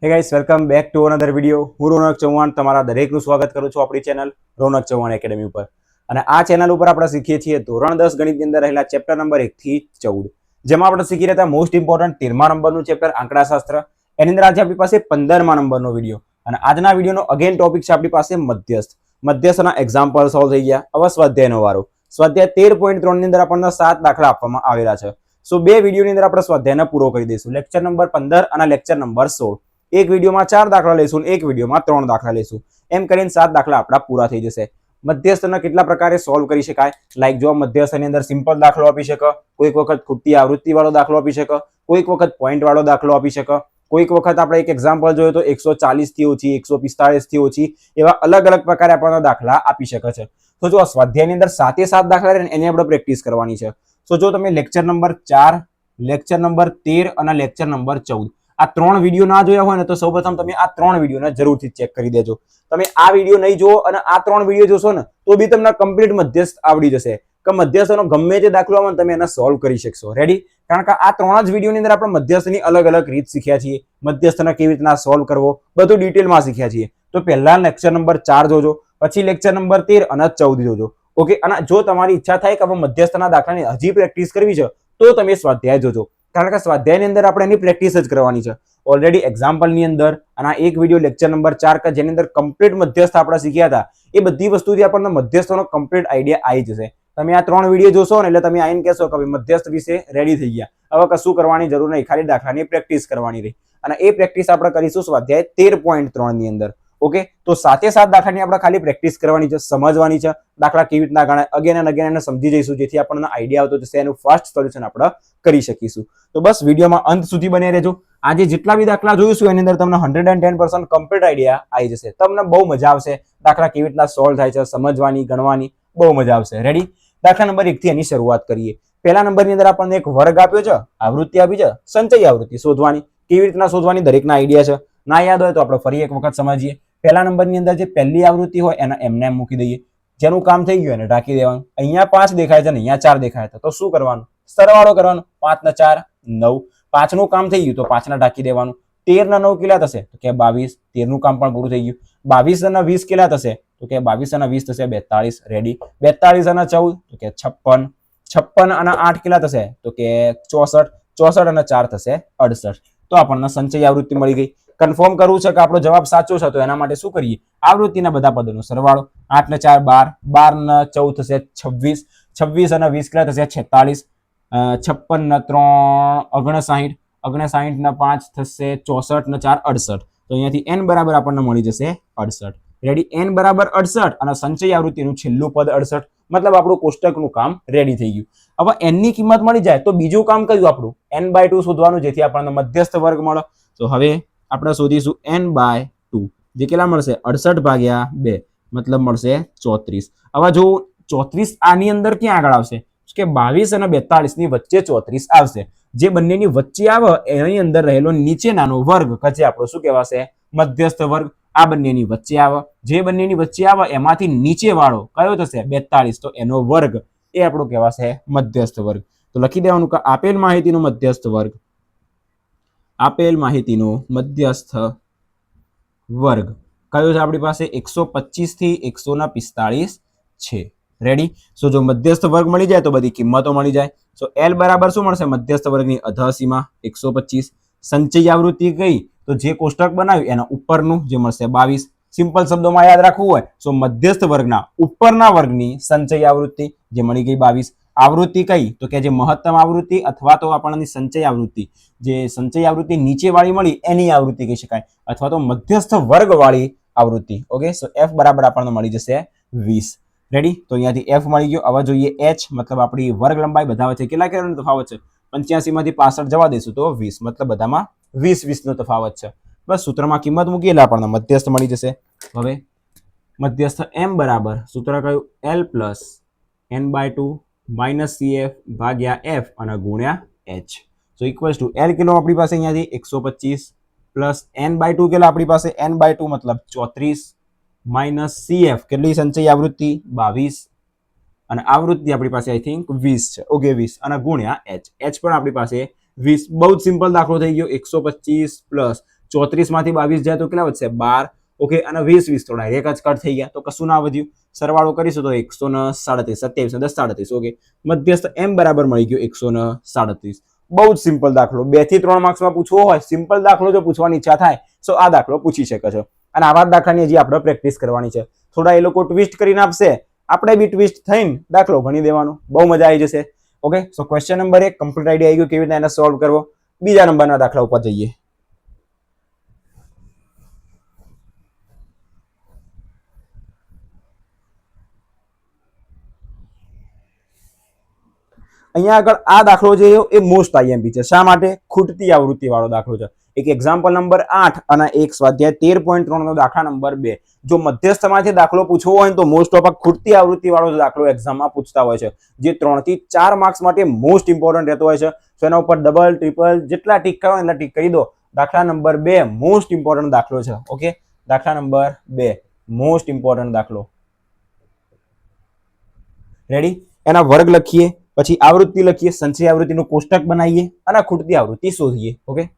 હે guys welcome back to another video. હું રોનક ચૌહાણ તમારા દરેકનું સ્વાગત કરું છું આપણી ચેનલ રોનક ચૌહાણ એકેડમી ઉપર. અને આ ચેનલ ઉપર આપણે શીખીએ છીએ ધોરણ 10 ગણિતની અંદર રહેલા ચેપ્ટર નંબર 1 થી 14, જેમાં આપણે શીખી રહ્યા હતા મોસ્ટ ઇમ્પોર્ટન્ટ 13મા નંબરનું ચેપ્ટર આંકડાશાસ્ત્ર. એની અંદર આજે આપણી પાસે 15મા નંબરનો વિડીયો, અને આજના વિડીયોનો અગેન ટોપિક છે આપણી પાસે મધ્યસ્થ. મધ્યસ્થના એક્ઝામ્પલ સોલ્વ થઈ ગયા. હવે સ્વાધ્યાયનો વારો. સ્વાધ્યાય 13.3 ની અંદર આપણને 7 દાખલા આપવામાં આવેલા છે. સો બે વિડીયોની અંદર આપણે સ્વાધ્યાયને પૂરો કરી દઈશું. લેક્ચર નંબર 15 અને લેક્ચર નંબર 16. એક વિડીયોમાં 4 દાખલા લઈશું, એક વિડીયોમાં 3 દાખલા લઈશું. એમ કરીને 7 દાખલા આપણા પૂરા થઈ જશે. મધ્યસ્થના કેટલા પ્રકારે સોલ્વ કરી શકાય, લાઈક જો મધ્યસ્થની અંદર સિમ્પલ દાખલો આપી શકે, કોઈક વખત ખૂટતી આવૃત્તિ વાળો દાખલો આપી શકે, કોઈક વખત પોઈન્ટ વાળો દાખલો આપી શકે, કોઈક વખત આપણે એક એક્ઝામ્પલ જોયું તો 140 થી ઓછી, 145 થી ઓછી, એવા અલગ અલગ પ્રકારે આપણને દાખલા આપી શકે છે. તો જો સ્વાધ્યાયની અંદર 7 દાખલા રહે એની આપણે પ્રેક્ટિસ કરવાની છે. તો જો તમે લેક્ચર નંબર 4, લેક્ચર નંબર 13 અને લેક્ચર નંબર 14 આ 3 વિડીયો ના જોયા હોય ને તો સૌપ્રથમ તમે આ 3 વિડીયોને જરૂરથી ચેક કરી દેજો. તમે આ વિડીયો નહીં જુઓ અને આ 3 વિડીયો જોશો ને તો બી તમને કમ્પ્લીટ મધ્યસ્થ આવડી જશે કે મધ્યસ્થનો ગમે તે દાખલો આવે તમે એને સોલ્વ કરી શકશો. રેડી? કારણ કે આ 3 જ વિડીયોની અંદર આપણે મધ્યસ્થની અલગ અલગ રીત શીખ્યા છીએ, મધ્યસ્થને કેવી રીતના સોલ્વ કરવો બધું ડિટેલમાં શીખ્યા છીએ. તો પહેલા લેક્ચર નંબર 4 જોજો, પછી લેક્ચર નંબર 13 અને 14 જોજો. ઓકે? અને જો તમારી ઈચ્છા થાય કે આપણે મધ્યસ્થના દાખલાની હજી પ્રેક્ટિસ કરવી છે તો તમે સ્વાધ્યાય જોજો, કારણ કે સ્વાધ્યાયની અંદર આપણે એની પ્રેક્ટિસ જ કરવાની છે. ઓલરેડી એક્ઝામ્પલની અંદર અને એક વિડીયો લેક્ચર નંબર 4 કે જેની અંદર કમ્પ્લીટ મધ્યસ્થ આપણે શીખ્યા હતા એ બધી વસ્તુથી આપણને મધ્યસ્થનો કમ્પ્લીટ આઈડિયા આવી જશે. તમે આ 3 વિડીયો જોશો ને એટલે તમે આઈને કહેશો કે મધ્યસ્થ વિશે રેડી થઈ ગયા, હવે કશું કરવાની જરૂર નહીં, ખાલી દાખલાની પ્રેક્ટિસ કરવાની રહી. અને એ પ્રેક્ટિસ આપણે કરીશું સ્વાધ્યાય 13.3 ની અંદર. ઓકે? તો 7 દાખલાની આપણે ખાલી પ્રેક્ટિસ કરવાની છે, સમજવાની છે, દાખલા કેવી રીતના ગણાય અગેન એન્ડ અગેન એને સમજી જઈશું, જેથી આપણને આઈડિયા આવતો જશે, એનું ફાસ્ટ સોલ્યુશન આપણે કરી શકીશું. તો બસ વિડીયોમાં અંત સુધી બને રહેજો. આજે જેટલા બી દાખલા જોઈશું એની અંદર તમને 110% કમ્પ્લીટ આઈડિયા આવી જશે. તમને બહુ મજા આવશે દાખલા કેવી રીતના સોલ્વ થાય છે સમજવાની, ગણવાની બહુ મજા આવશે. રેડી? દાખલા નંબર 1 થી એની શરૂઆત કરીએ. પહેલા નંબરની અંદર આપણને એક વર્ગ આપ્યો છે, આવૃત્તિ આપી છે, સંચય આવૃત્તિ શોધવાની. કેવી રીતના શોધવાની દરેકના આઈડિયા છે. ના યાદ હોય તો આપણે ફરી એક વખત સમજીએ. પહેલા નંબરની અંદર જે પહેલી આવૃત્તિ હોય એને એમને એમ મૂકી દઈએ. જેનું કામ થઈ ગયું એને ઢાંકી દેવાનું. અહીંયા 5 દેખાય છે ને અહીંયા 4 દેખાય છે તો શું કરવાનું? સરવાળો કરવાનો. 5 ને 4 9. 5 નું કામ થઈ ગયું તો 5 ને ઢાંકી દેવાનું. 13 ના 9 કેટલા થશે? તો કે 22. 13 નું કામ પણ પૂરું થઈ ગયું. 22 અને 20 કેટલા થશે? તો કે 22 અને 20 થશે 42. રેડી? 42 અને 14 તો કે 56. 56 અને 8 કેટલા થશે? તો કે 64. 64 અને 4 થશે 68. તો આપણને સંચય આવૃત્તિ મળી ગઈ. કન્ફર્મ કરવું છે કે આપણો જવાબ સાચો છે તો એના માટે શું કરીએ? આવૃત્તિના બધા પદોનો સરવાળો. 8 ને 4 12. 12 ને 14 થશે 26. 26 અને 20 કેટલા થશે? 46. 56 ને 3 59. 59 ને 5 થશે 64 ને 4 68. તો અહીંયાથી n બરાબર આપણને મળી જશે 68. રેડી? n બરાબર 68 અને સંચય આવૃત્તિનું છેલ્લું પદ 68. મતલબ આપણું કોષ્ટકનું કામ રેડી થઈ ગયું. હવે n ની કિંમત મળી જાય તો બીજું કામ કયું આપણું? n/2 શોધવાનું, જેથી આપણને મધ્યસ્થ વર્ગ મળે. તો હવે આપણે શોધીશું n/2, જે કેટલા મળશે? 68 ભાગ્યા 2 મતલબ મળશે 34. હવે જો 34 આની અંદર ક્યાં આગળ આવશે? કે 22 અને 42 ની વચ્ચે 34 આવશે. જે બંનેની વચ્ચે આવે એની અંદર રહેલો નીચેનાનો વર્ગ કે આપણો શું કહેવાશે? મધ્યસ્થ વર્ગ. આ બંનેની વચ્ચે આવે, જે બંનેની વચ્ચે આવે એમાંથી નીચે વાળો કયો થશે? 42. તો એનો વર્ગ એ આપણો કહેવાશે મધ્યસ્થ વર્ગ. તો લખી દેવાનું કે આપેલ માહિતીનો મધ્યસ્થ વર્ગ, આપેલ માહિતીનો મધ્યસ્થ વર્ગ કયો છે આપણી પાસે? 125 થી 145 છે. રેડી? સો જો મધ્યસ્થ વર્ગ મળી જાય તો બધી કિંમતો મળી જાય. સો L બરાબર શું મળશે? મધ્યસ્થ વર્ગની અધસીમા 125. સંચય આવૃત્તિ કઈ? તો જે કોષ્ટક બનાવ્યું એના ઉપરનું, જે મળશે 22. સિમ્પલ શબ્દોમાં યાદ રાખવું હોય તો મધ્યસ્થ વર્ગના ઉપરના વર્ગની સંચય આવૃત્તિ, જે મળી ગઈ 22. આવૃત્તિ કઈ? તો કે જે મહત્તમ આવૃત્તિ અથવા તો આપણને સંચય આવૃત્તિ, જે સંચય આવૃત્તિ નીચે વાળી મળી એની આવૃત્તિ કહી શકાય, અથવા તો મધ્યસ્થ વર્ગ વાળી આવૃત્તિ. ઓકે? સો F બરાબર આપણને મળી જશે 20. રેડી? તો અહીંયાથી F મળી ગયો. હવે જોઈએ H, મતલબ આપણી વર્ગ લંબાઈ બધા વચ્ચે કેટલા કેટલાનો તફાવત છે? 85 માંથી 65 જવા દઈશું તો 20, મતલબ બધામાં 20 નો તફાવત છે. બસ સૂત્રમાં કિંમત મૂકી એટલે આપણને મધ્યસ્થ મળી જશે. હવે મધ્યસ્થ M બરાબર સૂત્ર કયું? L plus n/2 minus CF ભાગ્યા F અને ગુણ્યા H. So equals to L kilo આપણી પાસે અહીંયાથી 125 પ્લસ n/2 કેટલા આપણી પાસે? n/2 મતલબ 34 માઇનસ CF કેટલી? સંચય આવૃત્તિ 22 અને આવૃત્તિ આપણી પાસે આઈ થિંક 20 છે. ઓકે 20 અને ગુણ્યા H. H પણ આપણી પાસે 20. બહુ જ સિમ્પલ દાખલો થઈ ગયો. 125 પ્લસ 34 માંથી 22 જાય તો કેટલા વધશે 12. ઓકે, અને 20 20 તો ડાયરેક્ટ જ કટ થઈ ગયા, તો કશું ના વધ્યું. સરવાળો કરીશું તો 137, 27 ને 10 37. ઓકે, મધ્યસ્થ m બરાબર મળી ગયો 137. બહુ જ સિમ્પલ દાખલો. 2 થી 3 માર્ક્સમાં પૂછવો હોય, સિમ્પલ દાખલો જો પૂછવાની ઈચ્છા થાય તો આ દાખલો પૂછી શકે છે. અને આવા દાખલાની હજી આપણે પ્રેક્ટિસ કરવાની છે. થોડા એ લોકો ટ્વિસ્ટ કરીને આપશે, આપણે બી ટ્વિસ્ટ થઈને દાખલો ગણી દેવાનો, બહુ મજા આવી જશે. ઓકે, સો ક્વેશ્ચન નંબર 1 કમ્પ્લીટ આઈડિયા આવી ગયો કેવી રીતે એને સોલ્વ કરવો. બીજા નંબરના દાખલા ઉપર જઈએ. અહીંયા આગળ આ દાખલો જે એ મોસ્ટ આઈએમપી છે. શા માટે? ખૂટતી આવૃત્તિ વાળો દાખલો છે. એક એક્ઝામ્પલ નંબર 8 અને એક સ્વાધ્યાય 13.3 નો દાખલા નંબર 2. જો મધ્યસ્થમાંથી દાખલો પૂછવો હોય તો મોસ્ટ ઓફ ખૂટતી આવૃત્તિ વાળો દાખલો એક્ઝામમાં પૂછતા હોય છે, જે 3 થી 4 માર્ક્સ માટે મોસ્ટ ઇમ્પોર્ટન્ટ રહેતો હોય છે. તો એના ઉપર ડબલ ટ્રિપલ જેટલા ટીક કરો એટલા ટીક કરી દો. દાખલા નંબર 2 મોસ્ટ ઇમ્પોર્ટન્ટ દાખલો છે. ઓકે, દાખલા નંબર 2 મોસ્ટ ઇમ્પોર્ટન્ટ દાખલો. રેડી? એના વર્ગ લખીએ, પછી આવૃત્તિ લખીએ, સંચય આવૃત્તિનું કોષ્ટક બનાવીએ અને ખૂટતી આવૃત્તિ શોધીએ. Okay,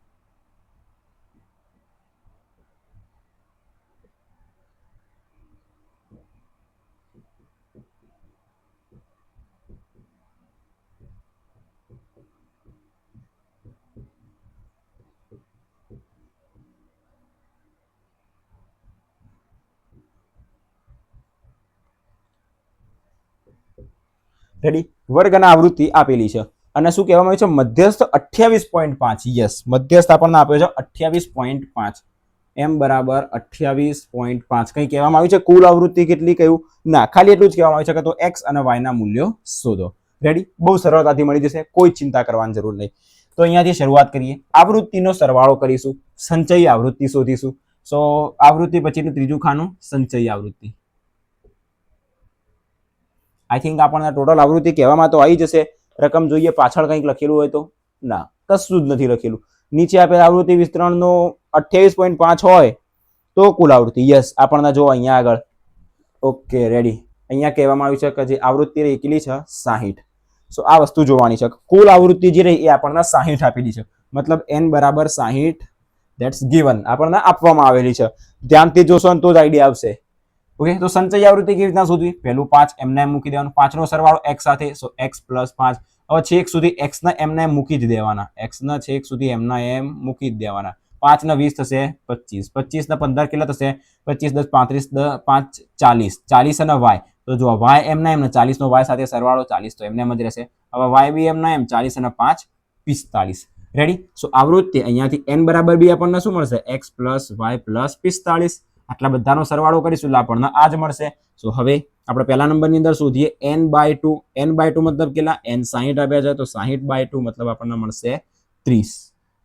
ready? વર્ગ અને આવૃત્તિ આપેલી છે અને શું કહેવામાં આવ્યું છે? મધ્યસ્થ 28.5. યસ, મધ્યસ્થ આપણને આપ્યો છે 28.5. m બરાબર 28.5. કઈ કહેવામાં આવ્યું છે કુલ આવૃત્તિ કેટલી? કયું ના, ખાલી એટલું જ કહેવામાં આવ્યું છે કે તો x અને y ના મૂલ્યો શોધો. રેડી? બહુ સરળતાથી મળી જશે, કોઈ ચિંતા કરવાની જરૂર નહીં. તો અહીંયાથી શરૂઆત કરીએ. આવૃત્તિનો સરવાળો કરીશું, સંચયી આવૃત્તિ શોધીશું. સો આવૃત્તિ પછીનું ત્રીજું ખાનું સંચયી આવૃત્તિ. આઈ થિંક આપણને ટોટલ આવૃત્તિ કહેવામાં તો આવી જશે. રકમ જોઈએ પાછળ કંઈક લખેલું હોય તો? ના, કશું જ નથી લખેલું. નીચે આપેલ આવૃત્તિ વિસ્તરણનો 28.5 હોય તો કુલ આવૃત્તિ. યસ, આપણને જો અહીંયા આગળ. Okay, ready? અહીંયા કહેવામાં આવ્યું છે કે જે આવૃત્તિ એકલી છે 60. સો આ વસ્તુ જોવાની છે. કુલ આવૃત્તિ જે રહી એ આપણને 60 આપેલી છે. મતલબ n બરાબર 60 ધેટ્સ ગિવન, આપણને આપવામાં આવેલી છે. ધ્યાનથી જોશો તો જ આઈડિયા આવશે. ઓકે, તો સંચય આવૃત્તિ કેવી રીતના શોધવી? પહેલું 5 એમને મૂકી દેવાનું, 5 નો સરવાળો x સાથે, સો x + 5. હવે છેક સુધી x ના એમને મૂકી જ દેવાના, x ના છેક સુધી એમના એમ મૂકી જ દેવાના. 5 ના 20 થશે 25, 25 ના 15 કેટલા થશે? 25 × 10 35, 5 40, 40 અને y. તો જો y એમના એમ ને 40 નો y સાથે સરવાળો, 40 તો એમને એમ જ રહેશે. હવે y બી એમના એમ 40 અને 5 45. રેડી? સો આવૃત્તિ અહીંયાથી n બરાબર બી આપણને શું મળશે? x + y + 45. આટલા બધાનો સરવાળો કરીશું એટલે આપણને આ જ મળશે. સો હવે આપણે પહેલા નંબરની અંદર શોધીએ n/2. n/2 મતલબ કેટલા? n 60 આપ્યા છે તો 60/2 મતલબ આપણને મળશે 30.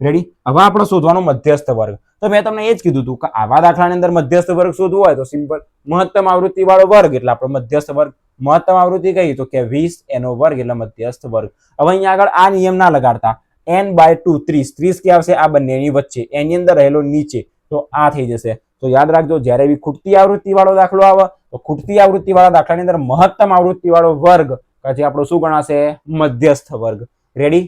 રેડી? હવે આપણે શોધવાનો મધ્યસ્થ વર્ગ. તો મેં તમને એ જ કીધું હતું કે આવા દાખલાની અંદર મધ્યસ્થ વર્ગ શોધવો હોય તો સિમ્પલ મહત્તમ આવૃત્તિ વાળો વર્ગ એટલે આપણો મધ્યસ્થ વર્ગ. મહત્તમ આવૃત્તિ કઈ? તો કે 20 એનો વર્ગ એટલે મધ્યસ્થ વર્ગ. હવે અહીંયા આગળ આ નિયમ ના લગાડતા. n/2 30, 30 કે આવશે આ બંનેની વચ્ચે, એની અંદર રહેલો નીચે, તો આ થઈ જશે. તો યાદ રાખજો, જ્યારે બી ખૂટતી આવૃત્તિ વાળો દાખલો આવે તો ખૂટતી આવૃત્તિ વાળા દાખલાની અંદર મહત્તમ આવૃત્તિ વાળો વર્ગ પછી આપણો શું ગણાશે? મધ્યસ્થ વર્ગ. રેડી?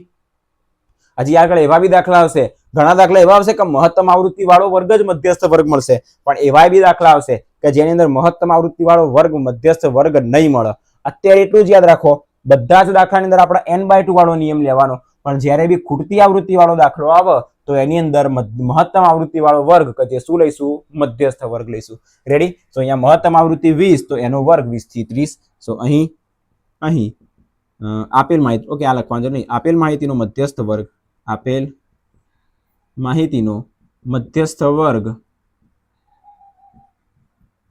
હજી આગળ એવા બી દાખલા આવશે, ઘણા દાખલા એવા આવશે કે મહત્તમ આવૃત્તિ વાળો વર્ગ જ મધ્યસ્થ વર્ગ મળશે, પણ એવા બી દાખલા આવશે કે જેની અંદર મહત્તમ આવૃત્તિ વાળો વર્ગ મધ્યસ્થ વર્ગ નહીં મળે. અત્યારે એટલું જ યાદ રાખો, બધા જ દાખલાની અંદર આપણે n/2 વાળો નિયમ લેવાનો, પણ જ્યારે બી ખૂટતી આવૃત્તિ વાળો દાખલો આવે તો એની અંદર મહત્તમ આવૃત્તિ વાળો વર્ગ કે જે શું લઈશું? મધ્યસ્થ વર્ગ લઈશું. રેડી? તો અહીંયા મહત્તમ આવૃત્તિ 20 તો એનો વર્ગ 20 થી 30. સો અહીં આપેલ માહિતી, ઓકે આ લખવાનું નહીં, આપેલ માહિતીનો મધ્યસ્થ વર્ગ, આપેલ માહિતીનો મધ્યસ્થ વર્ગ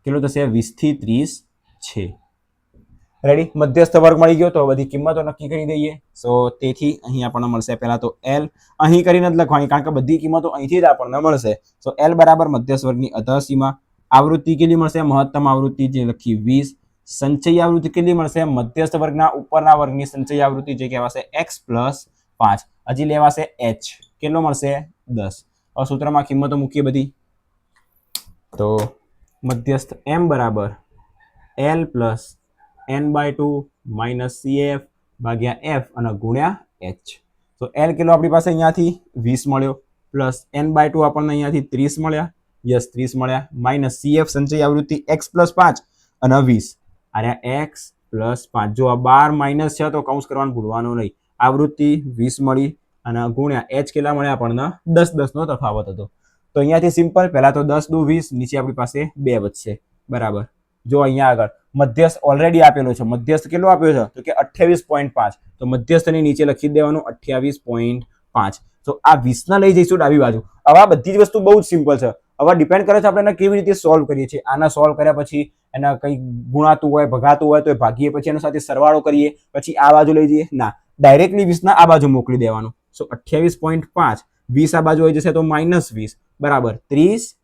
કેટલો થશે? 20 થી 30 છે. રેડી? મધ્યસ્થ વર્ગ મળી ગયો તો બધી કિંમતો નક્કી કરી દઈએ. સો તેથી અહીં આપણને મળશે પહેલા તો l, અહીં કરીને જ લખવાની કારણ કે બધી કિંમતો અહીંથી જ આપણને મળશે. સો l બરાબર મધ્યસ્થ વર્ગની અધઃસીમા. આવૃત્તિ કેટલી મળશે? મહત્તમ આવૃત્તિ જે લખી 20. સંચયી આવૃત્તિ કેટલી મળશે? મધ્યસ્થ વર્ગના ઉપરના વર્ગની સંચયી આવૃત્તિ જે કહેવાશે x + 5. હજી લેવાશે h, કેટલો મળશે? 10. હવે સૂત્રમાં કિંમતો મૂકીએ બધી. તો મધ્યસ્થ m બરાબર l + n/2 - CF ભાગ્યા f અને ગુણ્યા h. તો l કેટલો આપણી પાસે અહીંયાથી 20 મળ્યો. પ્લસ n/2 આપણને અહીંયાથી 30 મળ્યા, યસ 30 મળ્યા, માઇનસ CF સંચય આવૃત્તિ x + 5 અને 20 અને x + 5. જો આ 12 માઇનસ છે તો કૌંસ કરવાનું ભૂલવાનું નહીં. આવૃત્તિ 20 મળી અને ગુણ્યા h કેટલા મળ્યા આપણને 10 નો તફાવત હતો. તો અહીંયાથી સિમ્પલ, પહેલા તો 10 દુ 20, નીચે આપણી પાસે 2 વધશે, બરાબર. જો અહીંયા આગળ મધ્યસ્થ ઓલરેડી આપેલો છે, મધ્યસ્થ કેટલો આપ્યો છે તો કે 28.5, તો મધ્યસ્થની નીચે લખી દેવાનું 28.5. તો આ 20 ના લઈ જઈશું ડાબી બાજુ. હવે આ બધી જ વસ્તુ બહુ જ સિમ્પલ છે. હવે ડિપેન્ડ કરે છે આપણે એને કેવી રીતે સોલ્વ કરીએ છીએ. આના સોલ્વ કર્યા પછી એના કંઈ ગુણાતું હોય, ભગાતું હોય તો એ ભાગીએ, પછી એના સાથે સરવાળો કરીએ, પછી આ બાજુ લઈ જઈએ. ના, ડાયરેક્ટલી 20 ના આ બાજુ મોકલી દેવાનું. સો 28.5, 20 આ બાજુ આવી જશે તો -20, બરાબર. 30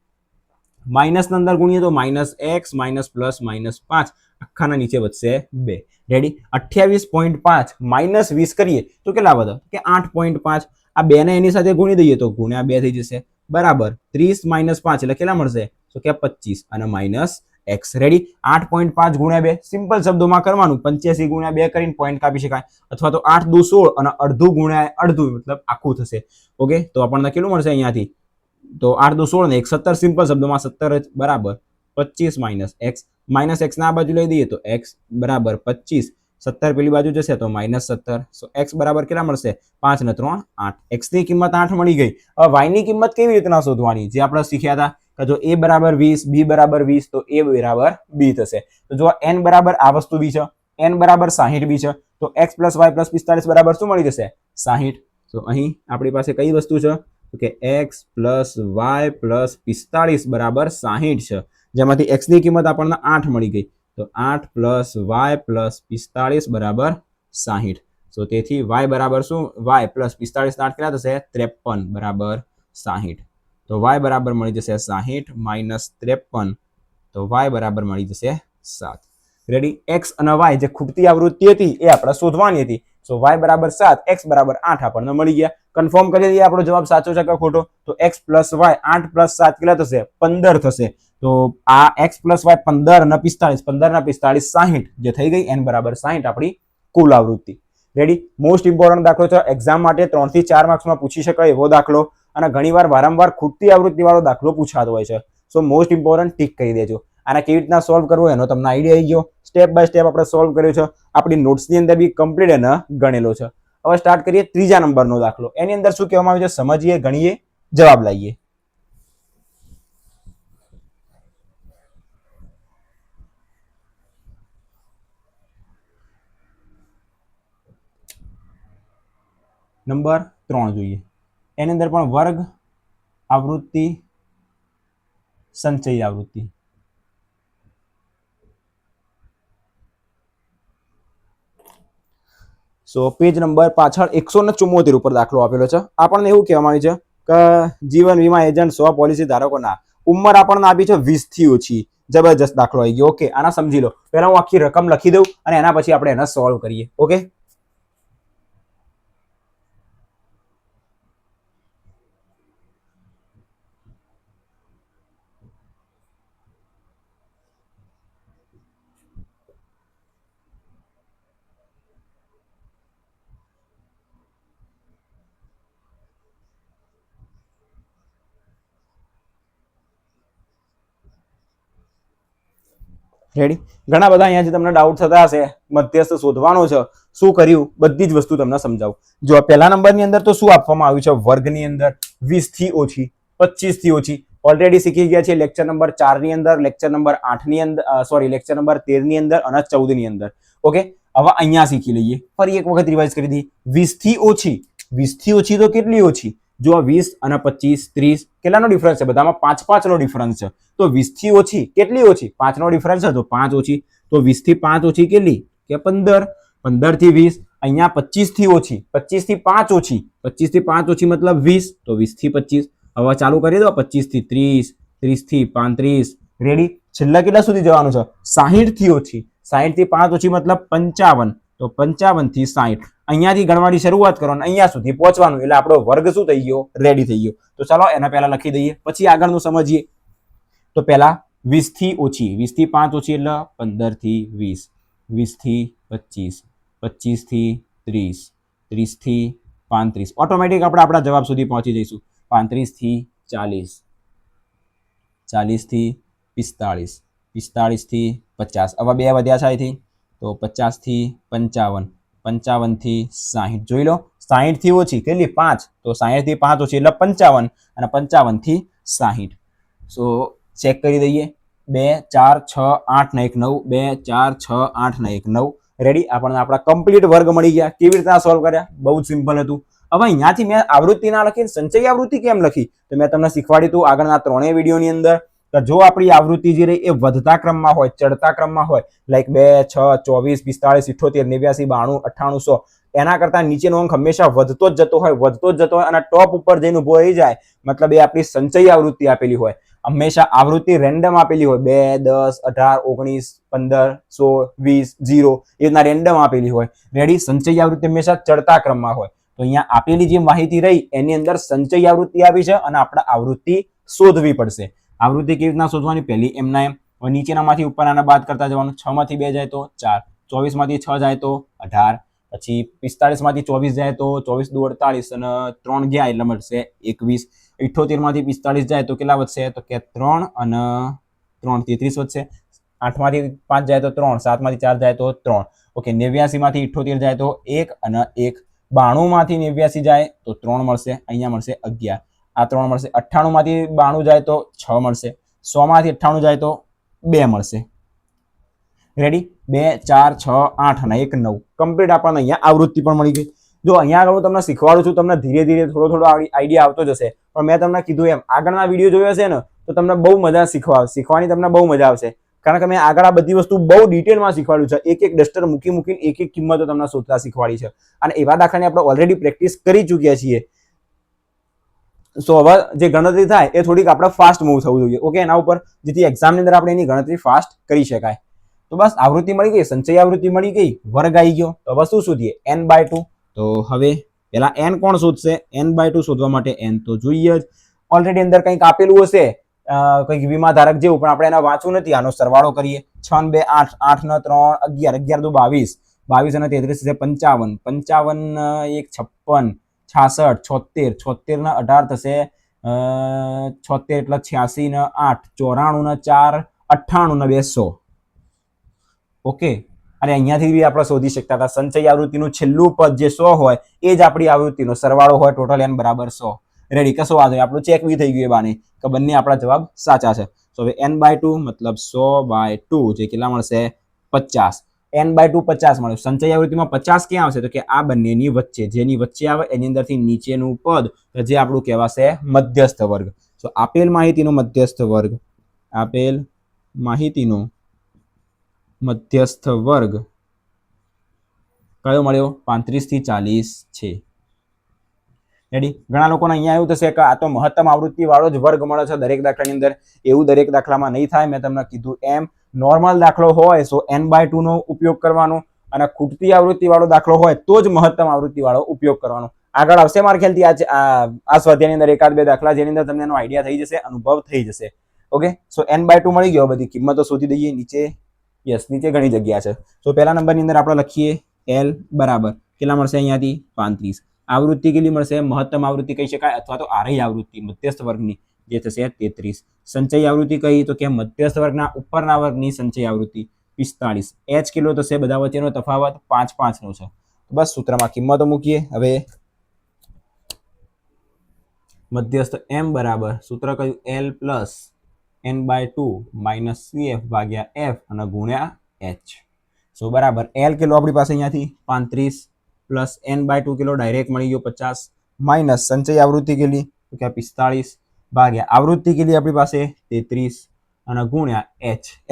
માઇનસ ની અંદર ગુણીએ તો -x માઇનસ પ્લસ -5, આખાના નીચે વધશે 2. રેડી. 28.5 માઇનસ 20 કરીએ તો કેટલા વધે કે 8.5. આ 2 ને એની સાથે ગુણી દઈએ તો ગુણ્યા 2 થઈ જશે, બરાબર. 30 માઇનસ 5 એટલે કેટલા મળશે તો કે 25 અને માઇનસ x. રેડી. 8.5 ગુણ્યા 2 સિમ્પલ શબ્દોમાં કરવાનું, 85 ગુણ્યા 2 કરીને પોઈન્ટ કાપી શકાય, અથવા તો 8 દુ 16 અને અડધું ગુણ્યા અડધું મતલબ આખું થશે. ઓકે, તો આપણને કેટલું મળશે અહીંયાથી તો 8 દુ 16 ને 1 17, સિમ્પલ શબ્દોમાં 17 જ, બરાબર. 25 માઇનસ x ના આ બાજુ લઈ દઈએ તો x બરાબર 25, 17 પેલી બાજુ જશે તો -17. સો x બરાબર કેટલા મળશે 5 ને 3 8. x ની કિંમત 8 મળી ગઈ. હવે y ની કિંમત કેવી રીતના શોધવાની, જે આપણે શીખ્યા હતા કે જો a બરાબર 20, b બરાબર 20 તો a બરાબર b થશે. તો જો n બરાબર આ વસ્તુ બી છે, n બરાબર 60 બી છે, તો x + y + 45 બરાબર શું મળી જશે 60. તો અહીં આપણી પાસે કઈ વસ્તુ છે તો કે x + y + 45 બરાબર 60 છે, જેમાંથી x ની કિંમત આપણને 8 મળી ગઈ. તો 8 + y + 45 બરાબર 60. તો તેથી y બરાબર શું, y + 45 ના 8 કેટલા થશે 53 બરાબર 60. તો y બરાબર મળી જશે 60 માઇનસ 53, તો y બરાબર મળી જશે 7. રેડી. x અને y જે ખૂટતી આવૃત્તિ હતી એ આપણે શોધવાની હતી. સો y બરાબર 7, x બરાબર 8 આપણને મળી ગયા. કન્ફર્મ કરી દઈએ આપણો જવાબ સાચો છે કે ખોટો. તો x + y 8 + 7 કેટલા થશે 15 થશે. તો આ x + y 15 અને 45, 15 ના 45 60, જે થઈ ગઈ n બરાબર 60 આપણી કુલ આવૃત્તિ. રેડી. મોસ્ટ ઇમ્પોર્ટન્ટ દાખલો છે, એક્ઝામ માટે 3 થી 4 માર્ક્સમાં પૂછી શકાય એવો દાખલો, અને ઘણીવાર વારંવાર ખૂટતી આવૃત્તિ વાળો દાખલો પૂછાતો હોય છે. સો મોસ્ટ ઇમ્પોર્ટન્ટ ટિક કરી દેજો. આને કેવી રીતના સોલ્વ કરવો એનો તમને આઈડિયા આવી ગયો. સ્ટેપ બાય સ્ટેપ આપણે સોલ્વ કર્યો છે, આપણી નોટ્સની અંદર બી કમ્પ્લીટ એને ગણેલો છે. હવે સ્ટાર્ટ કરીએ 3જા નંબરનો દાખલો. એની અંદર શું કહેવામાં આવ્યું છે સમજીએ, ગણીએ, જવાબ લાવીએ. નંબર 3 જોઈએ. એની અંદર પણ વર્ગ આવૃત્તિ સંચય આવૃત્તિ. સો પેજ નંબર પાછળ 174 ઉપર દાખલો આપેલો છે. આપણને એવું કહેવામાં આવ્યું છે કે જીવન વીમા એજન્ટ 100 પોલિસી ધારકોના ઉંમર આપણને આપી છે 20 થી ઓછી. જબરજસ્ત દાખલો આવી ગયો. ઓકે, આના સમજી લો. પહેલા હું આખી રકમ લખી દઉં અને એના પછી આપણે એને સોલ્વ કરીએ. Okay, ready. ઘણા બધા અહીંયાથી તમને ડાઉટ થતા હશે, મધ્યસ્થ શોધવાનો છે, શું કર્યું, બધી જ વસ્તુ તમને સમજાવું. જો પહેલા નંબરની અંદર તો શું આપવામાં આવ્યું છે વર્ગની અંદર 20 થી ઓછી, 25 થી ઓછી ઓલરેડી શીખી ગયા છે લેક્ચર નંબર 4 ની અંદર, લેક્ચર નંબર 8 ની અંદર, સોરી લેક્ચર નંબર 13 ની અંદર અને 14 ની અંદર. ઓકે, હવે અહીંયા શીખી લઈએ, ફરી એક વખત રિવાઇઝ કરી દઈએ. 20 થી ઓછી, 20 થી ઓછી તો કેટલી ઓછી, જો 20 અને 25 30 કેટલાનો ડિફરન્સ છે, બધામાં 5 નો ડિફરન્સ છે. તો 20 થી ઓછી કેટલી ઓછી, 5 નો ડિફરન્સ છે તો 5 ઓછી. તો 20 થી 5 ઓછી કેટલી કે 15, 15 થી 20. અહીંયા 25 થી ઓછી, 25 થી 5 ઓછી, 25 થી 5 ઓછી મતલબ 20, તો 20 થી 25. હવે ચાલુ કરી દો, 25 થી 30, 30 થી 35. રેડી. છેલ્લા કેટલા સુધી જવાનું છે 60 થી ઓછી, 60 થી 5 ઓછી મતલબ 55, તો 55 થી 60. અહીંયાથી ગણવાની શરૂઆત કરો અને અહીંયા સુધી પહોંચવાનું, એટલે આપણો વર્ગ શું થઈ ગયો રેડી થઈ ગયો. તો ચાલો એના પહેલા લખી દઈએ, પછી આગળનું સમજીએ. તો પહેલા 20 થી ઓછી, 20 થી 5 ઓછી એટલે 15 થી 20, 20 થી 25, 25 થી 30, 30 થી 35. ઓટોમેટિક આપણે આપણા જવાબ સુધી પહોંચી જઈશું. 35 થી 40, 40 થી 45, 45 થી 50, હવે બે વધ્યા છે અહીંથી, તો 50 થી 55, 55 થી 60, જોઈ લો 60 થી ઓછી કેટલી 5, તો 60 થી 5 ઓછી એટલે 55 અને 55 થી 60. સો ચેક કરી દઈએ, 2 4 6 8 ને 1 9, 2 4 6 8 ને 1 9. રેડી, આપણને આપણા કમ્પ્લીટ વર્ગ મળી ગયા. કેવી રીતે સોલ્વ કર્યા? બહુ જ સિમ્પલ હતું. હવે અહીંયાથી મેં આવૃત્તિ ના લખી, સંચયી આવૃત્તિ કેમ લખી તો મેં તમને શીખવાડ્યું હતું આગળના ત્રણેય વિડીયોની અંદર કે જો આપણી આવૃત્તિ જે રહી એ વધતા ક્રમમાં હોય, ચડતા ક્રમમાં હોય, લાઈક 2 6 24 45 78 99 92 98 100, એના કરતા નીચેનો અંક હંમેશા વધતો જ જતો હોય અને ટોપ ઉપર જઈને ઉભો રહી જાય, મતલબ એ આપણી સંચયી આવૃત્તિ આપેલી હોય. હંમેશા આવૃત્તિ રેન્ડમ આપેલી હોય, 2 10 18 19 15 16 20 0 એ રીતના રેન્ડમ આપેલી હોય. રેડી, સંચયી આવૃત્તિ હંમેશા ચડતા ક્રમમાં હોય. તો અહીંયા આપેલી જે માહિતી રહી એની અંદર સંચયી આવૃત્તિ આપી છે અને આપણે આવૃત્તિ શોધવી પડશે. આવૃત્તિ કેવી રીતના શોધવાની? પહેલી એમના એમ, નીચેનામાંથી ઉપરના બાદ કરતા જવાનું. 6 માંથી 2 જાય તો 4, 24 માંથી 6 જાય તો 18, પછી 45 માંથી 24 જાય તો 24 દુ 48 અને 3 ગયા એટલે મળશે 21. 78 માંથી 45 જાય તો કેટલા વધશે? તો કે 3 અને 3 33 વધશે. 8 માંથી 5 જાય તો 3, 7 માંથી 4 જાય તો 3. ઓકે, 89 માંથી 78 જાય તો 1 અને 1. 92 માંથી 89 જાય તો 3 મળશે, અહીંયા મળશે 11, આ 3 મળશે. 98 માંથી 92 જાય તો 6 મળશે. 100 માંથી 98 જાય તો 2 મળશે. રેડી, 2 4 6 8 અને 1 9. કમ્પ્લીટ આપણને અહીંયા આવૃત્તિ પણ મળી ગઈ. જો અહીંયા આગળ હું તમને શીખવાડું છું, તમને ધીરે ધીરે થોડો આઈડિયા આવતો જશે, પણ મેં તમને કીધું એમ આગળના વિડીયો જોયો હશે ને તો તમને બહુ મજા શીખવાની તમને બહુ મજા આવશે. કારણ કે મેં આગળ આ બધી વસ્તુ બહુ ડિટેલમાં શીખવાડ્યું છે. એક એક ડસ્ટર મૂકીને એક એક કિંમતો તમને શોધતા શીખવાડી છે અને એવા દાખલાની આપણે ઓલરેડી પ્રેક્ટિસ કરી ચૂક્યા છીએ. સો હવે જે ગણતરી થાય એ થોડીક આપણે ફાસ્ટ મૂવ થવું જોઈએ. ઓકે, એના ઉપર જેથી એક્ઝામની અંદર આપણે એની ગણતરી ફાસ્ટ કરી શકાય. તો બસ આવૃત્તિ મળી ગઈ, સંચયી આવૃત્તિ મળી ગઈ, વર્ગ આવી ગયો. તો હવે શું શોધીએ? n/2. તો હવે પેલા n કોણ શોધશે? n/2 શોધવા માટે n તો જોઈએ જ. ઓલરેડી અંદર કંઈક આપેલું હશે, કંઈક વીમાધારક જેવું, પણ આપણે એના વાંચવું નથી. આનો સરવાળો કરીએ. 6 2 8, 8 ને 3 11, 11 2 22, 22 અને 33 છે 55, 55 1 56, 66 76, 76 ને 18 થશે 76 એટલે 86 ને 8, 94 ને 4 98 ને 2 100. ઓકે, અને અહીંયાથી બી આપણે શોધી શકતા હતા સંચયી આવૃત્તિનું છેલ્લું પદ જે 100 હોય એ જ આપણી આવૃત્તિનો સરવાળો હોય. ટોટલ n બરાબર 100. રેડી, કશો વાંધો નહીં, આપણું ચેક બી થઈ ગયું એ બાને કે બંને આપણા જવાબ સાચા છે. તો હવે n/2 મતલબ 100/2 જે કેટલા મળશે? 50. n/2 50 મળ્યું. સંચયી આવૃત્તિમાં 50 ક્યાં આવશે? તો કે આ બંનેની વચ્ચે, જેની વચ્ચે આવે એની અંદરથી નીચેનું પદ જે આપણું કહેવાશે મધ્યસ્થ વર્ગ. તો આપેલ માહિતીનો મધ્યસ્થ વર્ગ, આપેલ માહિતીનો મધ્યસ્થ વર્ગ કયો મળ્યો? 35 થી 40 છે. રેડી, ઘણા લોકોને અહીંયા એવું થશે કે આ તો મહત્તમ આવૃત્તિ વાળો જ વર્ગ મળે છે દરેક દાખલાની અંદર. એવું દરેક દાખલામાં નહીં થાય. મેં તમને કીધું એમ નોર્મલ દાખલો હોય તો n/2 નો ઉપયોગ કરવાનો અને ખૂટતી આવૃત્તિ વાળો દાખલો હોય તો જ મહત્તમ આવૃત્તિ વાળો ઉપયોગ કરવાનો. આગળ આવશે મારા ખ્યાલથી આ સ્વાધ્યાયની અંદર એકાદ બે દાખલા જેની અંદર તમને એનો આઈડિયા થઈ જશે, અનુભવ થઈ જશે. ઓકે, સો n/2 મળી ગયો. બધી કિંમતો શોધી દઈએ. નીચે નીચે ઘણી જગ્યા છે. તો પહેલા નંબરની અંદર આપણે લખીએ l બરાબર કેટલા મળશે? અહીંયાથી 35. આવૃત્તિ કેટલી મળશે? મહત્તમ આવૃત્તિ કહી શકાય અથવા તો આરહી આવૃત્તિ મધ્યસ્થ વર્ગની જે થશે 33. સંચયી આવૃત્તિ કઈ? તો કે મધ્યસ્થ વર્ગના ઉપરના વર્ગની સંચયી આવૃત્તિ 45. h કિલો થશે, બધા વચ્ચેનો તફાવત 5 5 નો છે. બસ સૂત્રમાં કિંમતો મૂકીએ. હવે મધ્યસ્થ m બરાબર સૂત્ર કયું? l plus n/2 minus cf ભાગ્યા f અને ગુણ્યા h. સો બરાબર l કિલો આપણી પાસે અહીંયાથી 35 પ્લસ n/2 કિલો ડાયરેક્ટ મળી ગયો 50 માઇનસ સંચયી આવૃત્તિ કેટલી? તો કે 45 ભાગ્યા આવૃત્તિ કેટલી આપણી પાસે? 33 અને ગુણ્યા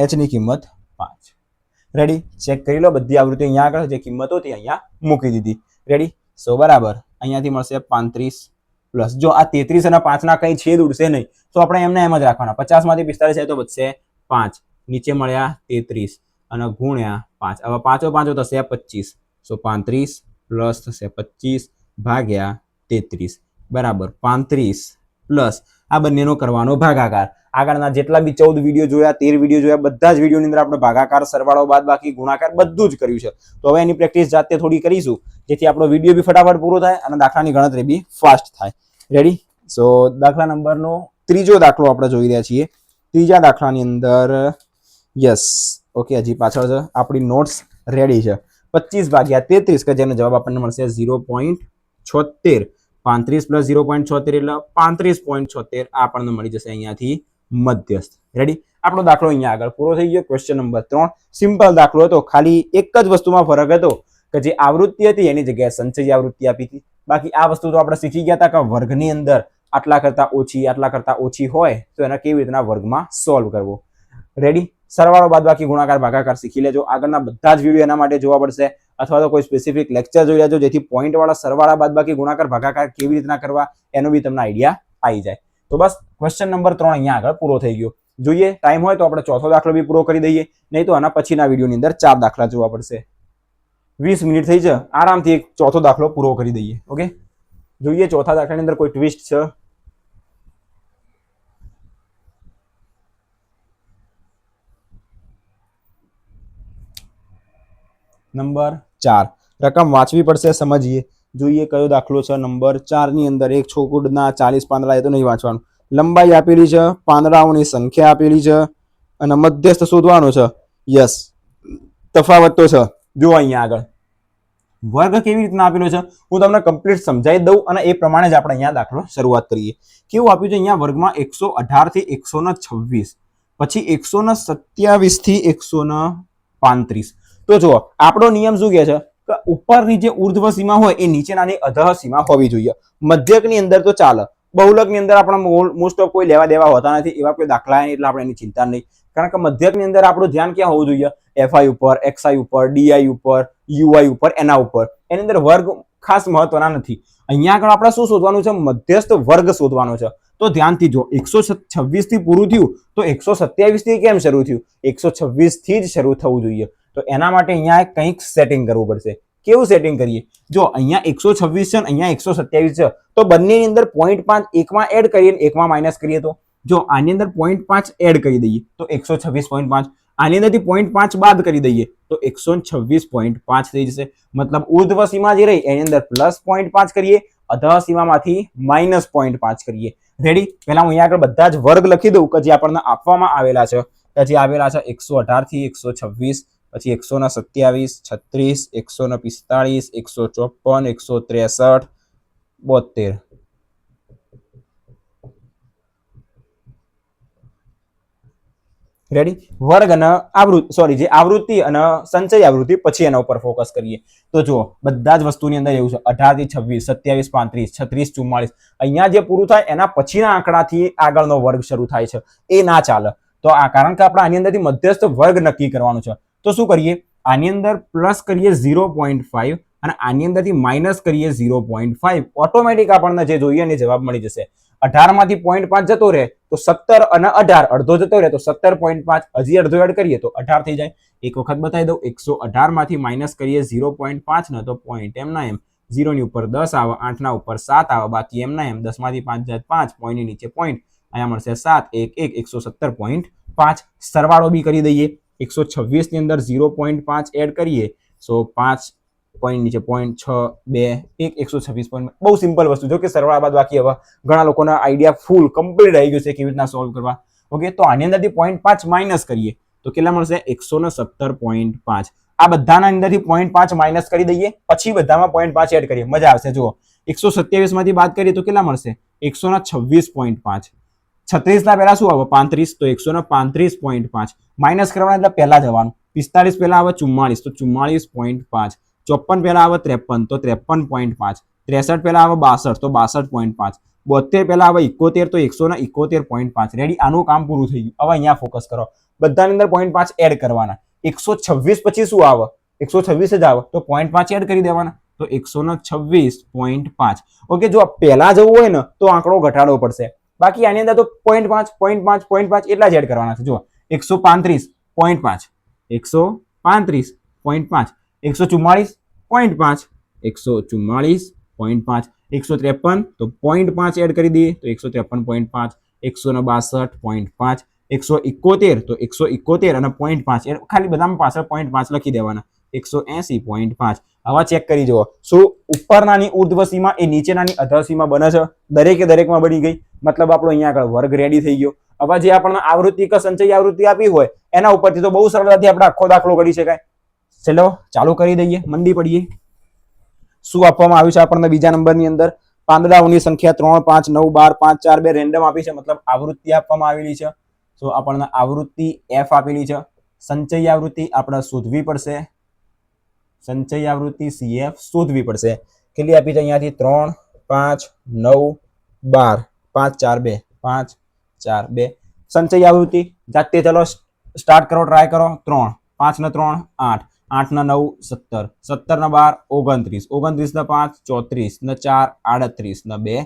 h ની કિંમત 5. રેડી, ચેક કરી લો. બધી આવૃત્તિ અહીંયા આગળ જે કિંમતો હતી અહીંયા મૂકી દીધી. રેડી, સો બરાબર અહીંયાથી મળશે 35 પ્લસ, જો આ 33 અને 5 ના કઈ છેદ ઉડશે નહીં તો આપણે એમને એમ જ રાખવાના. 50 માંથી 45 જાય તો વધશે 5, નીચે મળ્યા 33 અને ગુણ્યા 5. હવે 5 5 થશે 25. સો 35 પ્લસ થશે 25 ભાગ્યા 33 બરાબર 35 પ્લસ આ બંનેનો કરવાનો ભાગાકાર. આગળના જેટલા બી 14 વિડીયો જોયા, 13 વિડીયો જોયા, બધા જ વિડીયોની અંદર આપણે ભાગાકાર, સરવાળો, બાદબાકી, ગુણાકાર બધું જ કર્યું છે. તો હવે એની પ્રેક્ટિસ જાતે થોડી કરીશું જેથી આપણો વિડીયો બી ફટાફટ પૂરો થાય અને દાખલાની ગણતરી બી ફાસ્ટ થાય. રેડી, સો દાખલા નંબરનો ત્રીજો દાખલો આપણે જોઈ રહ્યા છીએ. ત્રીજા દાખલાની અંદર યસ ઓકે હજી પાછળ છે આપણી નોટ્સ રેડી છે. 25/33 કે જેનો જવાબ આપણને મળશે 0.76. 35 + 0.76 એટલે 35.76 આપણને મળી જશે અહીંયાથી મધ્યસ્થ. રેડી. આપણો દાખલો અહીંયા આગળ પૂરો થઈ ગયો. ક્વેશ્ચન નંબર 3 સિમ્પલ દાખલો હતો, ખાલી એક જ વસ્તુમાં ફરક હતો કે જે આવૃત્તિ હતી એની જગ્યાએ સંચય આવૃત્તિ આપી હતી. બાકી આ વસ્તુ તો આપણે શીખી ગયા હતા કે વર્ગની અંદર આટલા કરતા ઓછી હોય તો એના કેવી રીતના વર્ગમાં સોલ્વ કરવો. રેડી. સરવાળો બાદબાકી ગુણાકાર ભાગાકાર શીખી લેજો. આગળના બધા જ વિડીયો એના માટે જોવા પડશે, અથવા તો કોઈ સ્પેસિફિક લેક્ચર જોઈ લેજો જેથી પોઈન્ટ વાળા સરવાળા બાદબાકી ગુણાકાર ભાગાકાર કેવી રીતના કરવા એનો બી તમને આઈડિયા આવી જાય. તો બસ ક્વેશ્ચન નંબર 3 અહીંયા આગળ પૂરો થઈ ગયો. જોઈએ ટાઈમ હોય તો આપણે ચોથો દાખલો બી પૂરો કરી દઈએ, નહીં તો આના પછીના વિડીયોની અંદર 4 દાખલા જોવા પડશે. 20 મિનિટ થઈ છે, આરામથી એક ચોથો દાખલો પૂરો કરી દઈએ. ઓકે, જોઈએ ચોથા દાખલાની અંદર કોઈ ટ્વિસ્ટ છે. નંબર 4 રકમ વાંચવી પડશે, સમજીએ. જોઈએ કયો દાખલો છે. નંબર 4 ની અંદર એક છોકુડના 40 પાંદડા, એ તો નહીં વાંચવાનું. લંબાઈ આપેલી છે, પાંદડાઓની સંખ્યા આપેલી છે અને મધ્યસ્થ શોધવાનો છે. યસ, તફાવત તો છે. જો અહીંયા આગળ વર્ગ કેવી રીતના આપેલો છે હું તમને કમ્પ્લીટ સમજાવી દઉં અને એ પ્રમાણે જ આપણે અહીંયા દાખલો શરૂઆત કરીએ. કેવું આપ્યું છે અહીંયા વર્ગમાં 118 થી 126, પછી 127 થી 135. તો જુઓ આપણો નિયમ શું કહે છે કે ઉપરની જે ઉર્ધ્વ સીમા હોય એ નીચેનાની અધઃ સીમા હોવી જોઈએ. મધ્યકની અંદર તો ચાલે, બહુલકની અંદર આપણે મોસ્ટ ઓફ કોઈ લેવા દેવા હોતા નથી, એવા કોઈ દાખલા એટલે આપણે એની ચિંતા નહીં. કારણ કે મધ્યકની અંદર આપણું ધ્યાન ક્યાં હોવું જોઈએ? FI ઉપર, XI ઉપર, DI ઉપર, UI ઉપર, એના ઉપર. એની અંદર વર્ગ ખાસ મહત્વના નથી. અહીંયા આગળ આપણે શું શોધવાનું છે? મધ્યસ્થ વર્ગ શોધવાનો છે. તો ધ્યાનથી જો 126 થી પૂરું થયું તો 127 થી કેમ શરૂ થયું? 126 થી જ શરૂ થવું જોઈએ. તો એના માટે અહીંયા કંઈક સેટિંગ કરવું પડશે. કેવું સેટિંગ કરીએ? જો અહીંયા 126 છે અને અહીંયા 127 છે, તો બંનેની અંદર 0.5 એકમાં એડ કરીએ એકમાં માઇનસ કરીએ. તો જો આની અંદર 0.5 એડ કરી દઈએ તો 126.5, આની અંદરથી 0.5 બાદ કરી દઈએ તો 126.5 થઈ જશે. મતલબ ઉર્ધ્વ સીમા જે રહી એની અંદર પ્લસ 0.5 કરીએ, અધઃ સીમામાંથી માઇનસ 0.5 કરીએ. રેડી. પહેલા હું અહીંયા આગળ બધા જ વર્ગ લખી દઉં કે જે આપણને આપવામાં આવેલા છે. જે આવેલા છે 118 થી 126, પછી 127, 36, 145, 154, 163, 72. રેડી. વર્ગ અને જે આવૃત્તિ અને સંચય આવૃત્તિ પછી એના ઉપર ફોકસ કરીએ. તો જુઓ બધા જ વસ્તુની અંદર એવું છે 18 થી 26, 27, 35, 36, 44. અહીંયા જે પૂરું થાય એના પછીના આંકડાથી આગળનો વર્ગ શરૂ થાય છે, એ ના ચાલે. તો આ કારણ કે આપણે આની અંદરથી મધ્યસ્થ વર્ગ નક્કી કરવાનું છે. તો શું કરીએ? આની અંદર પ્લસ કરીએ 0.5 અને આની અંદરથી માઇનસ કરીએ 0.5. ઓટોમેટિક આપણને જે જોઈએ ને જવાબ મળી જશે. 18 માંથી 0.5 જતો રહે તો 17 અને 18 અડધો જતો રહે તો 17.5, હજી અડધો એડ કરીએ તો 18 થઈ જાય. એક વખત બતાવી દઉં. 118 માંથી માઇનસ કરીએ 0.5 ને તો પોઈન્ટ એમના એમ, 0 ની ઉપર 10 આવે, 8 ના ઉપર 7 આવે, બાકી એમના એમ. 10 માંથી 5 જાય 5, પોઈન્ટ ની નીચે પોઈન્ટ, અહીંયા મળશે 7, 1, 117.5. સરવાળો બી કરી દઈએ. 126 ની અંદર 0.5 એડ કરીએ સો 5, પોઈન્ટ નીચે પોઈન્ટ 6, 2, 1, 126. બહુ સિમ્પલ વસ્તુ. જો કે સરવાળા બાદ બાકી હવે ઘણા લોકોના આઈડિયા ફૂલ કમ્પ્લીટ આવી ગયું છે કેવી રીતના સોલ્વ કરવા. ઓકે, તો આની અંદરથી 0.5 માઇનસ કરીએ તો કેટલા મળશે? 117.5. આ બધાના અંદરથી 0.5 માઇનસ કરી દઈએ, પછી બધામાં 0.5 એડ કરીએ, મજા આવશે. જુઓ 127 માંથી બાદ કરીએ તો કેટલા મળશે? 126.5. 36 ના પહેલા શું આવે? 35, તો 135.5 માઇનસ કરવાના એટલે પહેલા જવાનું. 45 પહેલા આવે 44, તો 44.5. 54 પહેલા આવે 53, તો 53.5. 63 પહેલા આવે 62, તો 62.5. 72 પહેલા આવે 71, તો 171.5. રેડી. આનું કામ પૂરું થઈ ગયું. હવે અહીંયા ફોકસ કરો. બધાની અંદર 0.5 એડ કરવાના. 126 પછી શું આવે? 126 જ આવે, તો 0.5 એડ કરી દેવાના, તો 126.5. ઓકે, જો પહેલા જવું હોય ને તો આંકડો ઘટાડવો પડશે. બાકી આની અંદર તો 0.5 એટલા જ એડ કરવાના છે. જુઓ 135.5, 135.5, 144.5, 144.5, 153, તો 0.5 એડ કરી દઈએ તો 153.5, 162.5, 171, તો 171 અને 0.5 ખાલી બધામાં પાછળ 0.5 લખી દેવાના, 180.5. આવા ચેક કરી જુઓ, શું ઉપરનાની ઉર્ધ્વ સીમા એ નીચેનાની અધર સીમા બને છે? દરેકે દરેકમાં બની ગઈ, મતલબ આપણો અહીંયા આગળ વર્ગ રેડી થઈ ગયો. હવે જે આપણને આવૃત્તિ કે સંચયી આવૃત્તિ આપી હોય એના ઉપરથી તો બહુ સરળતાથી આપણે આખો દાખલો કરી શકાય. ચલો ચાલુ કરી દઈએ, મંડી પડીએ. શું આપવામાં આવ્યું છે આપણને બીજા નંબરની અંદર? પાંદડાઓની સંખ્યા 3, 5, 9, 12, 5, 4, 2 રેન્ડમ આપી છે, મતલબ આવૃત્તિ આપવામાં આવેલી છે. તો આપણને આવૃત્તિ f આપેલી છે. સંચયી આવૃત્તિ આપણે શોધવી પડશે. સંચયી આવૃત્તિ CF શોધવી પડશે. કેટલી આપી છે અહીંયાથી? 3, 5, 9, 12, 5, 4, 2, 5, 4, 2. સંચયી આવૃત્તિ જાતે ચલો સ્ટાર્ટ કરો, ટ્રાય કરો. 3, 5 ને 3 8, 8 ને 9 17, 17 ને 12 29, 29 ને 5 34 ને 4 38 ને 2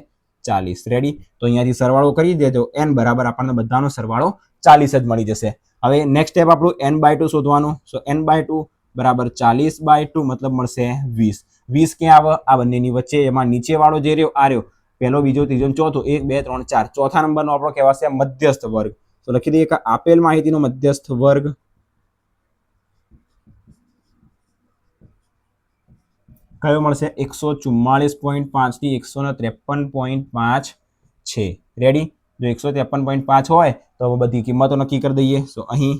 40. રેડી? તો અહીંયાથી સરવાળો કરી દેજો. n બરાબર આપણને બધાનો સરવાળો 40 જ મળી જશે. હવે નેક્સ્ટ સ્ટેપ આપણું n/2 શોધવાનું. સો n/2 બરાબર 40/2 મતલબ મળશે 20. 20 ક્યાં આવે? આ બંનેની વચ્ચે. એમાં નીચે વાળો જે રહ્યો આ રહ્યો, પહેલો, બીજો, ત્રીજો, ચોથો, 1 2 3 4, ચોથા નંબરનો આપણો કહેવાશે મધ્યસ્થ વર્ગ. તો લખી દઈએ કે આપેલ માહિતીનો મધ્યસ્થ વર્ગ કયો મળશે? 144.5 થી 153.5 છે. રેડી? જો 153.5 હોય તો બધી કિંમતો નક્કી કરી દઈએ. તો અહીં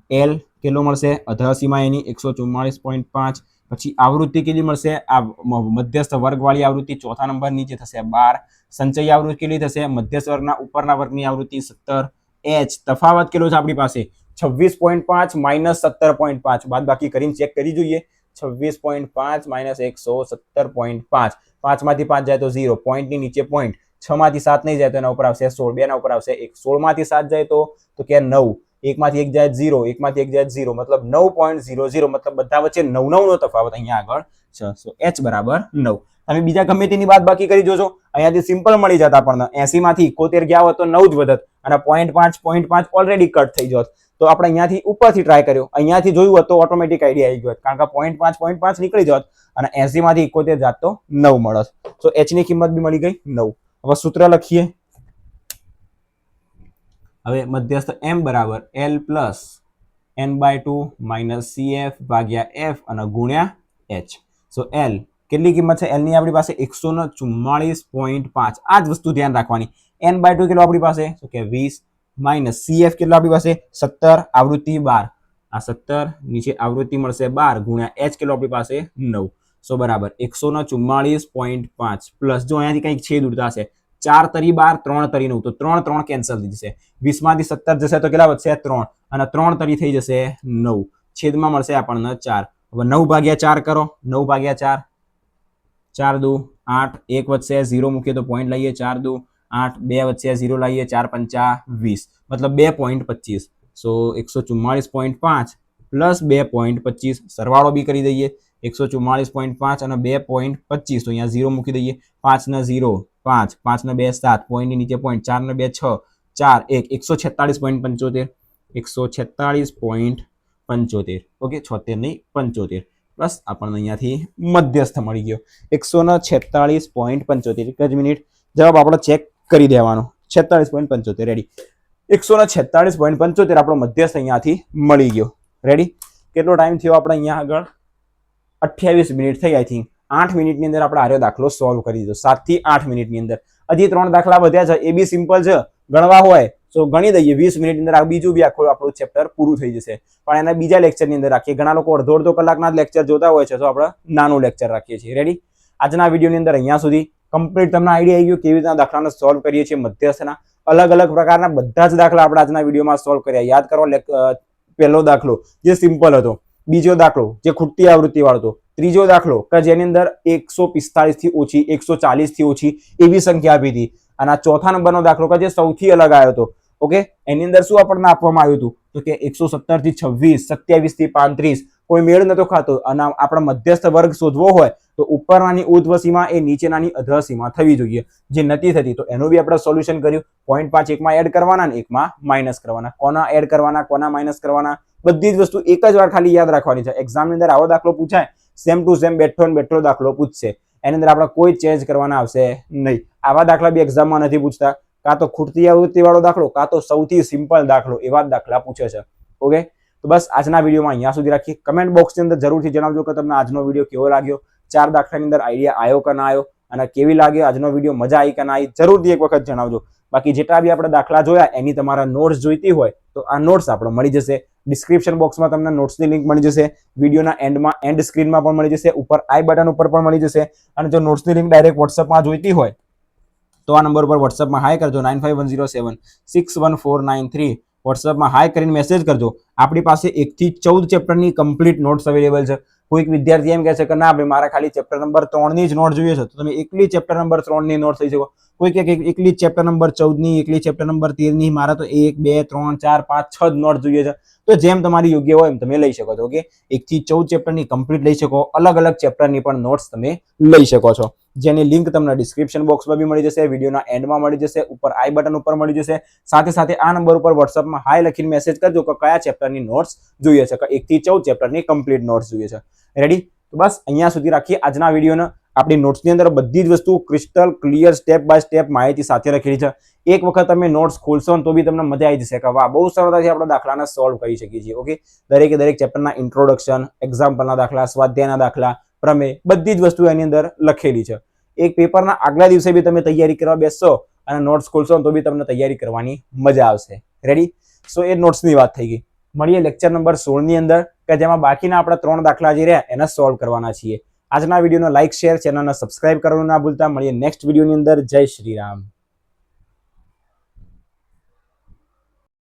L કેટલો મળશે? અધર સીમા એની 144.5. પછી આવૃત્તિ કેટલી મળશે? આ મધ્યસ્થ વર્ગવાળી આવૃત્તિ ચોથા નંબર નીચે થશે 12. સંચયી આવૃત્તિ કેટલી થશે? મધ્યસ્થ વર્ગના ઉપરના વર્ગની આવૃત્તિ 17. H તફાવત કેટલો છે આપણી પાસે? 26.5 માઇનસ 17.5. બાદ બાકી કરીને ચેક કરી જોઈએ. 26.5 માઇનસ 117.5. 5 માંથી 5 જાય તો 0, પોઈન્ટની નીચે પોઈન્ટ. 6 માંથી 7 નહીં જાય તો એના ઉપર આવશે 16, 2 ના ઉપર આવશે 1. 16 માંથી 7 જાય તો કે 9, 1 માંથી 1 જાય 0, 1 માંથી 1 જાય 0, મતલબ 9.00, મતલબ બધા વચ્ચે 9 9 નો તફાવત અહીંયા આગળ છે. સો h બરાબર 9. તમે બીજા ગમે તેની બાદ બાકી કરી જોજો, અહીંયાથી સિમ્પલ મળી જતા આપણને. 80 માંથી 71 ગયા હોત તો 9 જ વધત અને 0.5 ઓલરેડી કટ થઈ જોત. તો આપણે અહીંયાથી ઉપરથી ટ્રાય કર્યો, અહીંયાથી જોયું હોત તો ઓટોમેટિક આઈડિયા આવી ગયો, કારણ કે 0.5 નીકળી જોત અને 80 માંથી 71 જાત તો 9 મળત. તો h ની કિંમત બી મળી ગઈ 9. હવે સૂત્ર લખીએ. હવે મધ્યસ્થ m બરાબર L plus n/2 minus CF ભાગ્યા f અને ગુણ્યા h. સો L કેટલી કિંમત છે? L ની આપણી પાસે 144.5. આ જ વસ્તુ ધ્યાન રાખવાની. n/2 કેટલો આપણી પાસે? તો કે 20 માઇનસ CF કેટલો આપણી પાસે? 17, આવૃત્તિ 12. આ 17 નીચે આવૃત્તિ મળશે 12 ગુણ્યા h કેટલો આપણી પાસે? 9. સો બરાબર 144.5 પ્લસ જો અહીંયાથી કંઈક છેદ ઉડતા હશે, 4 તરી 12, 3 તરી 9, તો 3 3 કેન્સલ થઈ જશે. 20 માંથી 17 જશે તો કેટલા વધશે? 3 અને 3 તરી થઈ જશે 9. છેદમાં મળશે આપણને 4. હવે 9 ભાગ્યા 4 કરો. 9 ભાગ્યા 4, 4 દુ 8, 1 વધશે 0 મૂકીએ તો પોઈન્ટ લઈએ, 4 દુ 8, 2 વધશે 0 લાવીએ, 4 પંચા 20, મતલબ 2.25. સો 144.5 પ્લસ 2.25 સરવાળો બી કરી દઈએ. 144.5 અને 2.25, તો અહીંયા 0 મૂકી દઈએ. 5 ને 0 5, 5 ને 2 7, પોઈન્ટની નીચે પોઈન્ટ, 4 ને 2 6, 4 1 146.75, 146.75. ઓકે, 76 નહીં 75 પ્લસ આપણને અહીંયાથી મધ્યસ્થ મળી ગયો 146.75. એક જ મિનિટ, જવાબ આપણે ચેક કરી દેવાનો. 46.75. રેડી? 146.75 આપણો મધ્યસ્થ અહીંયાથી મળી ગયો. રેડી? કેટલો ટાઈમ થયો આપણે અહીંયા આગળ? 28 મિનિટ થઈ. આઈ થિંક 8 મિનિટની અંદર આપણે આર્યો દાખલો સોલ્વ કરી દીધો. 7 થી 8 મિનિટની અંદર. હજી 3 દાખલા વધ્યા છે, એ બી સિમ્પલ છે, ગણવા હોય તો ગણી દઈએ. 20 મિનિટની અંદર આ બીજું બી આખું આપણું ચેપ્ટર પૂરું થઈ જશે. પણ એના બીજા લેક્ચરની અંદર રાખીએ. ઘણા લોકો અડધો કલાકના જ લેક્ચર જોતા હોય છે, તો આપણે નાનું લેક્ચર રાખીએ છીએ. રેડી? આજના વિડીયોની અંદર અહીંયા સુધી કમ્પ્લીટ તમને આઈડિયા આવી ગયો કેવી રીતના દાખલાને સોલ્વ કરીએ છીએ. મધ્યસ્થના અલગ અલગ પ્રકારના બધા જ દાખલા આપણે આજના વિડીયોમાં સોલ્વ કર્યા. યાદ કરો, પહેલો દાખલો જે સિમ્પલ હતો, બીજો દાખલો જે ખૂટતી આવૃત્તિ વાળો હતો, ત્રીજો દાખલો કે જેની અંદર 145 થી ઓછી 140 થી ઓછી એવી સંખ્યા આપી હતી, અને આ ચોથા નંબરનો દાખલો કે જે સૌથી અલગ આવ્યો હતો. ઓકે, એની અંદર શું આપણને આપવામાં આવ્યું હતું? તો કે 117 થી 26, 27 થી 35. કોઈ મેળ નતો ખાતો. અને આપણે મધ્યસ્થ વર્ગ શોધવો હોય તો ઉપરનાની ઉર્ધ્વ સીમા એ નીચેનાની અધર સીમા થવી જોઈએ, જે નથી થતી. તો એનું બી આપણે સોલ્યુશન કર્યું. 0.5 એકમાં એડ કરવાના અને એકમાં માઇનસ કરવાના. કોના એડ કરવાના, કોના માઇનસ કરવાના, બધી જ વસ્તુ એક જ વાર ખાલી યાદ રાખવાની છે. એક્ઝામની અંદર આવો દાખલો પૂછાય, સેમ ટુ સેમ બેઠો ને બેઠો દાખલો પૂછશે. એની અંદર આપણે કોઈ ચેન્જ કરવાના આવશે નહીં. આવા દાખલા બી એક્ઝામમાં નથી પૂછતા. કાં તો ખૂટતી આવૃત્તિ વાળો દાખલો, કાં તો સૌથી સિમ્પલ દાખલો, એવા જ દાખલા પૂછે છે. ઓકે, તો બસ આજના વિડીયોમાં અહીંયા સુધી રાખીએ. કમેન્ટ બોક્સની અંદર જરૂરથી જણાવજો કે તમને આજનો વિડીયો કેવો લાગ્યો, 4 દાખલાની અંદર આઈડિયા આવ્યો કે ના આવ્યો, અને કેવી લાગ્યો આજનો વિડીયો, મજા આવી કે ના આવી, જરૂરથી એક વખત જણાવજો. બાકી જેટલા બી આપણે દાખલા જોયા એની તમારા નોટ્સ જોઈતી હોય તો આ નોટ્સ આપણે મળી જશે. ડિસ્ક્રિપ્શન બોક્સમાં તમને નોટ્સની લિંક મળી જશે, વિડીયોના એન્ડમાં એન્ડ સ્ક્રીનમાં પણ મળી જશે, ઉપર આઈ બટન ઉપર પણ મળી જશે. અને જો નોટ્સની લિંક ડાયરેક્ટ વોટ્સઅપમાં જોઈતી હોય તો આ નંબર ઉપર વોટ્સઅપમાં હાય કરજો, 9510761493. વોટ્સઅપમાં હાય કરીને મેસેજ કરજો. આપણી પાસે 1 થી 14 ચેપ્ટરની કમ્પ્લીટ નોટ્સ અવેલેબલ છે. કોઈક વિદ્યાર્થી એમ કહે છે કે ના ભાઈ મારા ખાલી ચેપ્ટર નંબર 3 ની જ નોટ જોઈએ છે, તો તમે એકલી ચેપ્ટર નંબર 3 ની નોટ લઈ શકો. કોઈ કે એકલી ચેપ્ટર નંબર 14 ની, એકલી ચેપ્ટર નંબર 13 ની, મારા તો 1 2 3 4 5 6 નોટ જોઈએ છે. તો જેમ તમારી યોગ્ય હોય એમ તમે લઈ શકો છો. ઓકે, 1 થી 14 ચેપ્ટરની કમ્પ્લીટ લઈ શકો. અલગ અલગ ચેપ્ટરની પણ નોટ્સ તમે લઈ શકો છો, જેની લિંક તમને ડિસ્ક્રિપ્શન બોક્સમાં બી મળી જશે, વિડીયોના એન્ડમાં મળી જશે, ઉપર આઈ બટન ઉપર મળી જશે. સાથે સાથે આ નંબર ઉપર વોટ્સઅપમાં હાય લખીને મેસેજ કરજો કે કયા ચેપ્ટરની નોટ્સ જોઈએ છે, કે 1 થી 14 ચેપ્ટરની કમ્પ્લીટ નોટ્સ જોઈએ છે. રેડી? તો બસ અહીંયા સુધી રાખીએ આજના વિડીયોને. આપણી નોટ્સની અંદર બધી જ વસ્તુ crystal clear step by step માહિતી સાથે રાખેલી છે. એક વખત તમે નોટ્સ ખોલશો ને તો બી તમને મજા આવી જશે કે વાહ, બહુ સરળતાથી આપણે દાખલાને સોલ્વ કરી શકીએ છીએ. ઓકે, દરેકે દરેક ચેપ્ટરના ઇન્ટ્રોડક્શન, એક્ઝામ્પલના દાખલા, સ્વાધ્યાયના દાખલા, પ્રમેય, બધી જ વસ્તુ એની અંદર લખેલી છે. એક પેપરના આગલા દિવસે બી તમે તૈયારી કરવા બેસશો અને નોટ્સ ખોલશો તો બી તમને તૈયારી કરવાની મજા આવશે. રેડી? સો એ નોટ્સની વાત થઈ ગઈ. મળીએ લેક્ચર નંબર 16 ની અંદર, કે જેમાં બાકીના આપણા 3 દાખલા જે રહ્યા એને સોલ્વ કરવાના છીએ. આજના વિડીયોનો લાઇક, શેર, ચેનલને સબસ્ક્રાઇબ કરવાનું ના ભૂલતા. મળીએ નેક્સ્ટ વિડીયોની અંદર. જય શ્રી રામ.